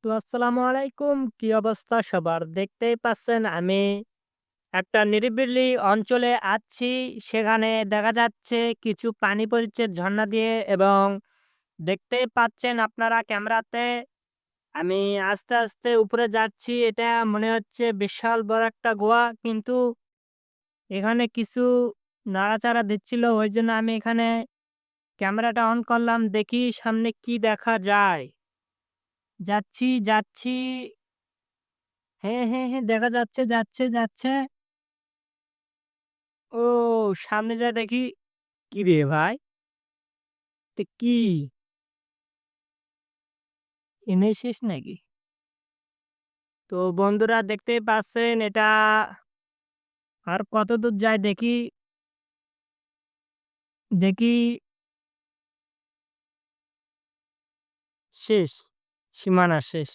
তো আসসালামু আলাইকুম। কি অবস্থা সবার? দেখতেই পাচ্ছেন আমি একটা নিরিবিলি অঞ্চলে আছি। সেখানে দেখা যাচ্ছে কিছু পানি পড়ছে ঝর্ণা দিয়ে এবং দেখতেই পাচ্ছেন আপনারা ক্যামেরাতে আমি আস্তে, আস্তে উপরে যাচ্ছি। এটা মনে হচ্ছে বিশাল বড় একটা গুহা। কিন্তু এখানে কিছু নাড়াচাড়া দিচ্ছিল। ওইজন্য আমি এখানে ক্যামেরাটা অন করলাম। দেখি সামনে কি দেখা যায়। যাচ্ছি, যাচ্ছি। হ্যাঁ, হ্যাঁ, হ্যাঁ, দেখা যাচ্ছে, যাচ্ছে, যাচ্ছে। ও সামনে যায়ে দেখি, কিরে ভাই! কি? এনেই শেষ নাকি? তো বন্ধুরা দেখতেই পাচ্ছেন এটা আর কতদূর যায় দেখি, দেখি শেষ, সীমানা শেষ।